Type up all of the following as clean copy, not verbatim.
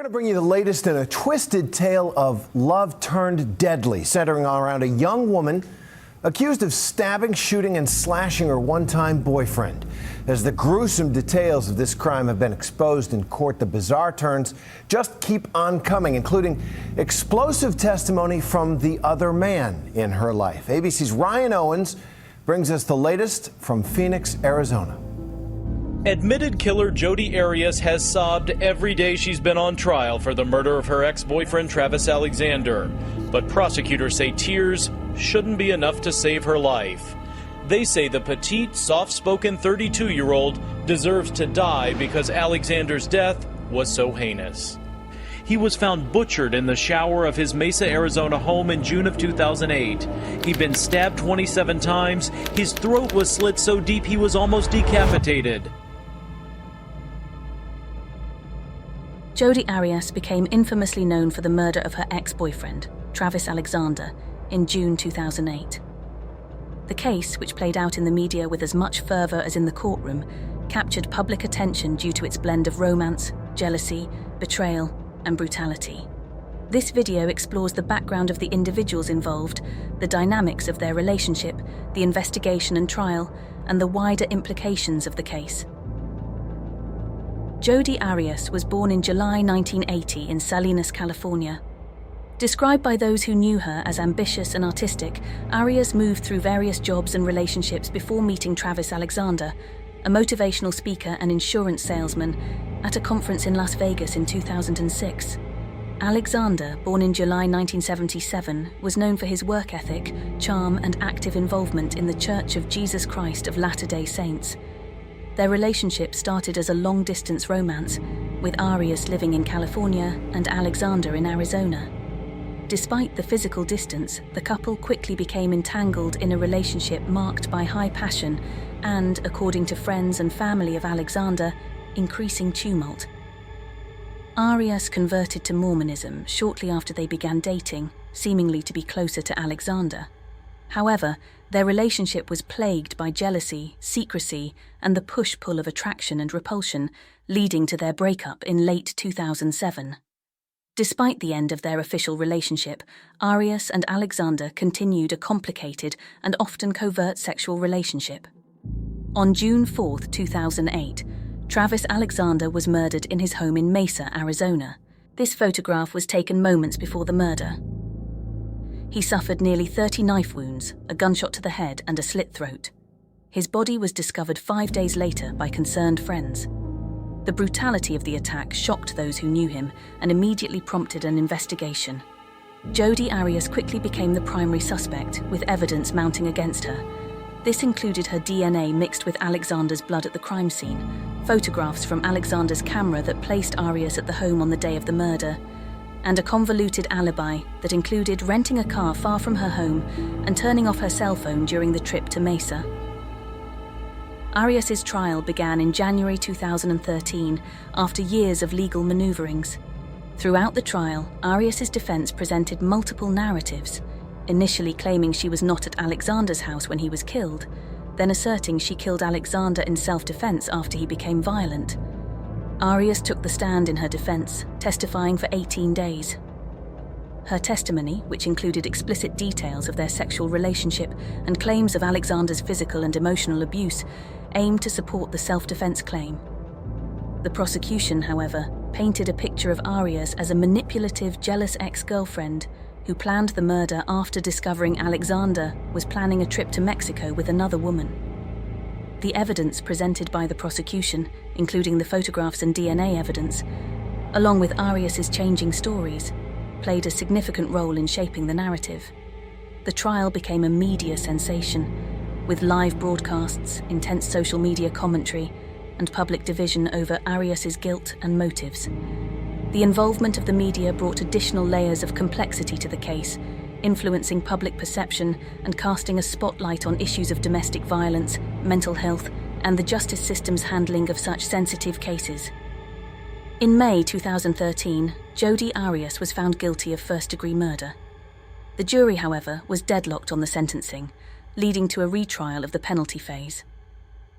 We're going to bring you the latest in a twisted tale of love turned deadly, centering around a young woman accused of stabbing, shooting, and slashing her one-time boyfriend. As the gruesome details of this crime have been exposed in court, the bizarre turns just keep on coming, including explosive testimony from the other man in her life. ABC's Ryan Owens brings us the latest from Phoenix, Arizona. Admitted killer Jodie Arias has sobbed every day she's been on trial for the murder of her ex-boyfriend Travis Alexander. But prosecutors say tears shouldn't be enough to save her life. They say the petite, soft-spoken 32-year-old deserves to die because Alexander's death was so heinous. He was found butchered in the shower of his Mesa, Arizona home in June of 2008. He'd been stabbed 27 times. His throat was slit so deep he was almost decapitated. Jodie Arias became infamously known for the murder of her ex-boyfriend, Travis Alexander, in June 2008. The case, which played out in the media with as much fervor as in the courtroom, captured public attention due to its blend of romance, jealousy, betrayal, and brutality. This video explores the background of the individuals involved, the dynamics of their relationship, the investigation and trial, and the wider implications of the case. Jodie Arias was born in July 1980 in Salinas, California. Described by those who knew her as ambitious and artistic, Arias moved through various jobs and relationships before meeting Travis Alexander, a motivational speaker and insurance salesman, at a conference in Las Vegas in 2006. Alexander, born in July 1977, was known for his work ethic, charm, and active involvement in the Church of Jesus Christ of Latter-day Saints. Their relationship started as a long-distance romance, with Arias living in California and Alexander in Arizona. Despite the physical distance, the couple quickly became entangled in a relationship marked by high passion and, according to friends and family of Alexander, increasing tumult. Arias converted to Mormonism shortly after they began dating, seemingly to be closer to Alexander. However, their relationship was plagued by jealousy, secrecy, and the push-pull of attraction and repulsion, leading to their breakup in late 2007. Despite the end of their official relationship, Arias and Alexander continued a complicated and often covert sexual relationship. On June 4, 2008, Travis Alexander was murdered in his home in Mesa, Arizona. This photograph was taken moments before the murder. He suffered nearly 30 knife wounds, a gunshot to the head, and a slit throat. His body was discovered 5 days later by concerned friends. The brutality of the attack shocked those who knew him and immediately prompted an investigation. Jodie Arias quickly became the primary suspect, with evidence mounting against her. This included her DNA mixed with Alexander's blood at the crime scene, photographs from Alexander's camera that placed Arias at the home on the day of the murder, and a convoluted alibi that included renting a car far from her home and turning off her cell phone during the trip to Mesa. Arias's trial began in January 2013 after years of legal maneuverings. Throughout the trial, Arias's defense presented multiple narratives, initially claiming she was not at Alexander's house when he was killed, then asserting she killed Alexander in self-defense after he became violent. Arias took the stand in her defense, testifying for 18 days. Her testimony, which included explicit details of their sexual relationship and claims of Alexander's physical and emotional abuse, aimed to support the self-defense claim. The prosecution, however, painted a picture of Arias as a manipulative, jealous ex-girlfriend who planned the murder after discovering Alexander was planning a trip to Mexico with another woman. The evidence presented by the prosecution, including the photographs and DNA evidence, along with Arias's changing stories, played a significant role in shaping the narrative. The trial became a media sensation, with live broadcasts, intense social media commentary, and public division over Arias's guilt and motives. The involvement of the media brought additional layers of complexity to the case, influencing public perception and casting a spotlight on issues of domestic violence, mental health, and the justice system's handling of such sensitive cases. In May 2013, Jodie Arias was found guilty of first-degree murder. The jury, however, was deadlocked on the sentencing, leading to a retrial of the penalty phase.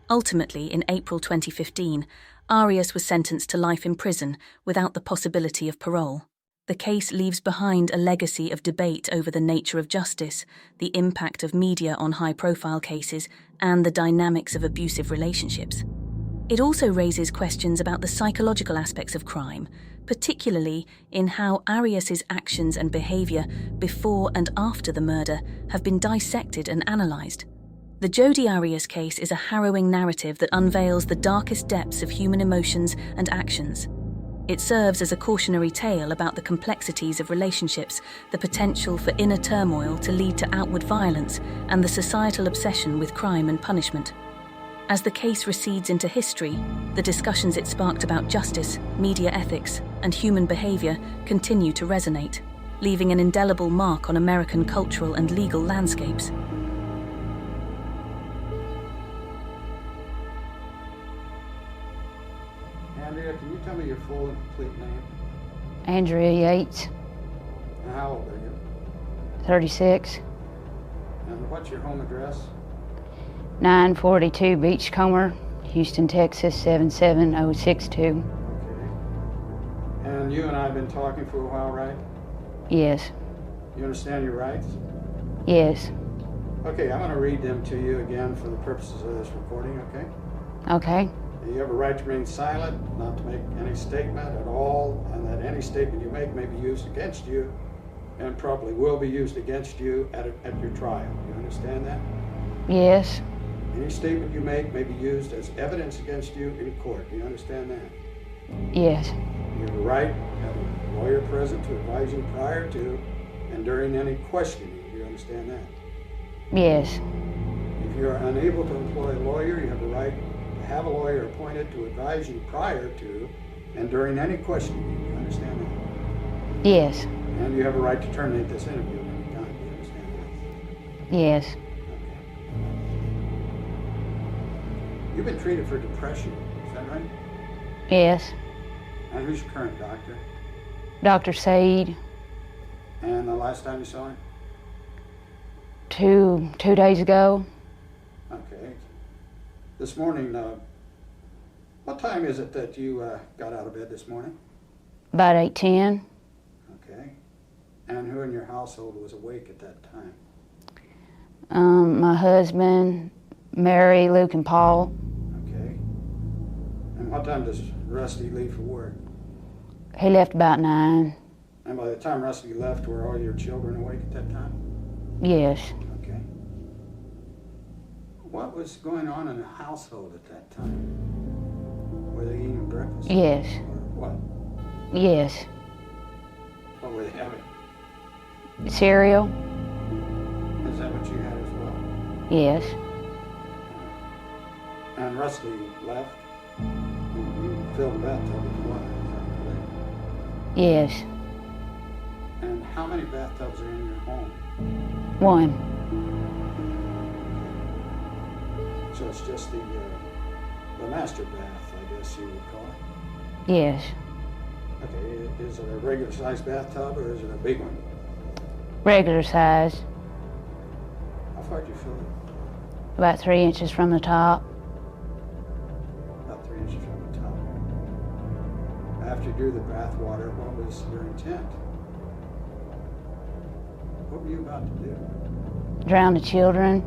Ultimately, in April 2015, Arias was sentenced to life in prison without the possibility of parole. The case leaves behind a legacy of debate over the nature of justice, the impact of media on high-profile cases, and the dynamics of abusive relationships. It also raises questions about the psychological aspects of crime, particularly in how Arias's actions and behavior before and after the murder have been dissected and analyzed. The Jodi Arias case is a harrowing narrative that unveils the darkest depths of human emotions and actions. It serves as a cautionary tale about the complexities of relationships, the potential for inner turmoil to lead to outward violence, and the societal obsession with crime and punishment. As the case recedes into history, the discussions it sparked about justice, media ethics, and human behavior continue to resonate, leaving an indelible mark on American cultural and legal landscapes. Andrea, can you tell me your full and complete name? Andrea Yates, And how old are you? 36, And what's your home address? 942 Beachcomber, Houston, Texas, 77062. Okay. And you and I have been talking for a while, right? Yes, You understand your rights? yes, Okay, I'm going to read them to you again for the purposes of this recording, okay? okay, You have a right to remain silent, not to make any statement at all, and that any statement you make may be used against you and probably will be used against you at your trial. You understand that? yes, Any statement you make may be used as evidence against you in court. Do you understand that? yes, You have a right to have a lawyer present to advise you prior to and during any questioning. Do you understand that? yes, If you are unable to employ a lawyer, you have a right to have a lawyer appointed to advise you prior to and during any questioning. Do you understand that? yes, And you have a right to terminate this interview at any time. Do you understand that? yes, Okay. You've been treated for depression. Is that right? yes. And who's your current doctor? Dr. Said, And the last time you saw him? two days ago, Okay. This morning, what time is it that you got out of bed this morning? about 8:10. Okay. And who in your household was awake at that time? My husband, Mary, Luke, and Paul. Okay. And what time does Rusty leave for work? He left about 9. And by the time Rusty left, were all your children awake at that time? Yes, Okay. What was going on in the household at that time? Were they eating breakfast? yes, Or what? yes. What were they having? Cereal, Is that what you had as well? yes, And Rusty left? You filled the bathtub with water, is that correct? yes. And how many bathtubs are in your home? 1, So it's just the master bath, I guess you would call it. yes. Okay, is it a regular sized bathtub or is it a big one? Regular size, How far did you fill it? about 3 inches from the top. About 3 inches from the top. After you drew the bath water, what was your intent? What were you about to do? Drown the children.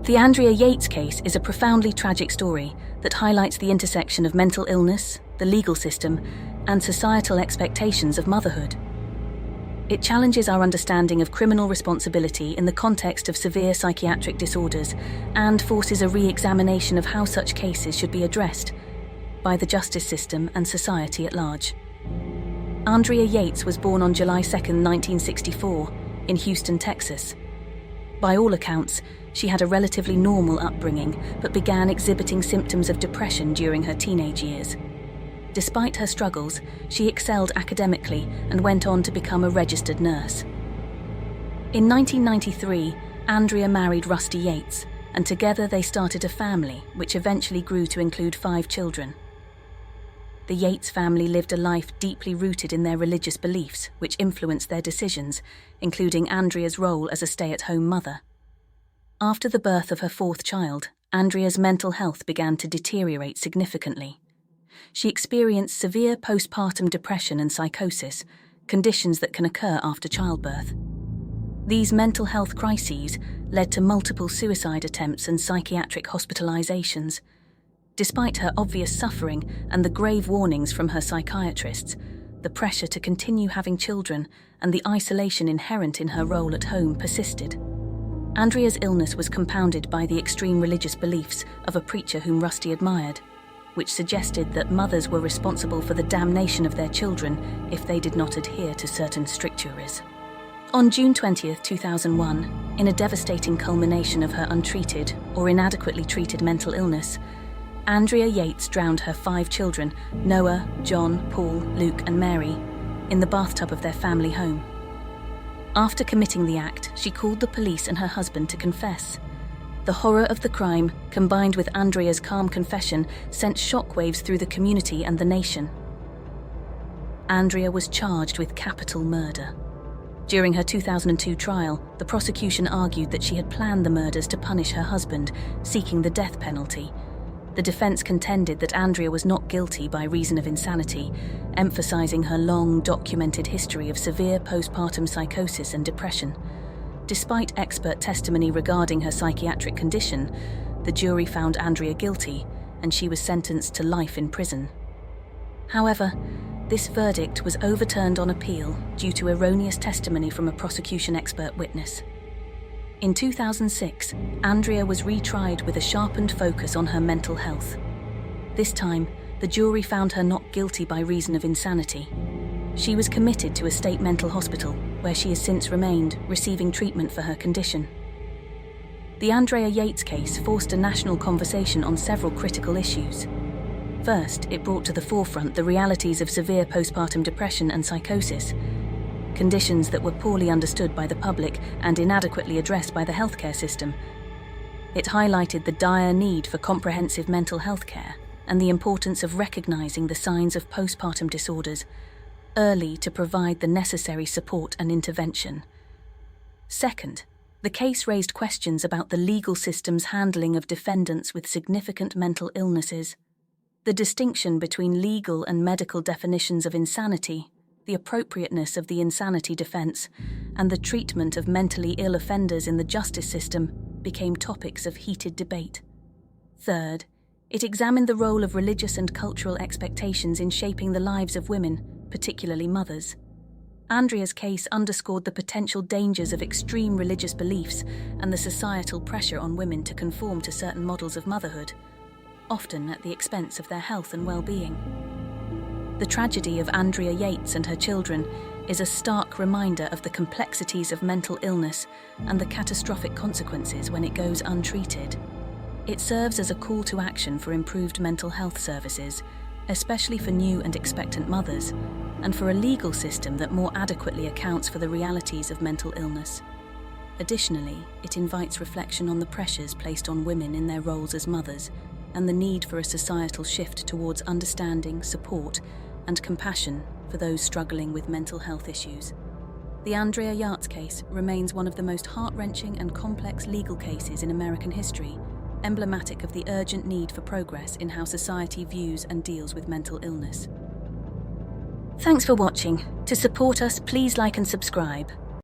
The Andrea Yates case is a profoundly tragic story that highlights the intersection of mental illness, the legal system, and societal expectations of motherhood. It challenges our understanding of criminal responsibility in the context of severe psychiatric disorders and forces a re-examination of how such cases should be addressed by the justice system and society at large. Andrea Yates was born on July 2, 1964, in Houston, Texas. By all accounts, she had a relatively normal upbringing, but began exhibiting symptoms of depression during her teenage years. Despite her struggles, she excelled academically and went on to become a registered nurse. In 1993, Andrea married Rusty Yates, and together they started a family, which eventually grew to include 5 children. the Yates family lived a life deeply rooted in their religious beliefs, which influenced their decisions, including Andrea's role as a stay-at-home mother. After the birth of her fourth child, Andrea's mental health began to deteriorate significantly. She experienced severe postpartum depression and psychosis, conditions that can occur after childbirth. These mental health crises led to multiple suicide attempts and psychiatric hospitalizations. Despite her obvious suffering and the grave warnings from her psychiatrists, the pressure to continue having children and the isolation inherent in her role at home persisted. Andrea's illness was compounded by the extreme religious beliefs of a preacher whom Rusty admired, which suggested that mothers were responsible for the damnation of their children if they did not adhere to certain strictures. On June 20, 2001, in a devastating culmination of her untreated or inadequately treated mental illness, Andrea Yates drowned her 5 children, Noah, John, Paul, Luke, and Mary, in the bathtub of their family home. After committing the act, she called the police and her husband to confess. The horror of the crime, combined with Andrea's calm confession, sent shockwaves through the community and the nation. Andrea was charged with capital murder. During her 2002 trial, the prosecution argued that she had planned the murders to punish her husband, seeking the death penalty. The defense contended that Andrea was not guilty by reason of insanity, emphasizing her long, documented history of severe postpartum psychosis and depression. Despite expert testimony regarding her psychiatric condition, the jury found Andrea guilty, and she was sentenced to life in prison. However, this verdict was overturned on appeal due to erroneous testimony from a prosecution expert witness. In 2006, Andrea was retried with a sharpened focus on her mental health. This time, the jury found her not guilty by reason of insanity. She was committed to a state mental hospital, where she has since remained, receiving treatment for her condition. The Andrea Yates case forced a national conversation on several critical issues. First, it brought to the forefront the realities of severe postpartum depression and psychosis, conditions that were poorly understood by the public and inadequately addressed by the healthcare system. It highlighted the dire need for comprehensive mental health care and the importance of recognizing the signs of postpartum disorders early to provide the necessary support and intervention. Second, the case raised questions about the legal system's handling of defendants with significant mental illnesses. The distinction between legal and medical definitions of insanity, the appropriateness of the insanity defense, and the treatment of mentally ill offenders in the justice system became topics of heated debate. Third, it examined the role of religious and cultural expectations in shaping the lives of women, particularly mothers. Andrea's case underscored the potential dangers of extreme religious beliefs and the societal pressure on women to conform to certain models of motherhood, often at the expense of their health and well-being. The tragedy of Andrea Yates and her children is a stark reminder of the complexities of mental illness and the catastrophic consequences when it goes untreated. It serves as a call to action for improved mental health services, especially for new and expectant mothers, and for a legal system that more adequately accounts for the realities of mental illness. Additionally, it invites reflection on the pressures placed on women in their roles as mothers and the need for a societal shift towards understanding, support, and compassion for those struggling with mental health issues. The Andrea Yates case remains one of the most heart-wrenching and complex legal cases in American history, emblematic of the urgent need for progress in how society views and deals with mental illness. Thanks for watching. To support us, please like and subscribe.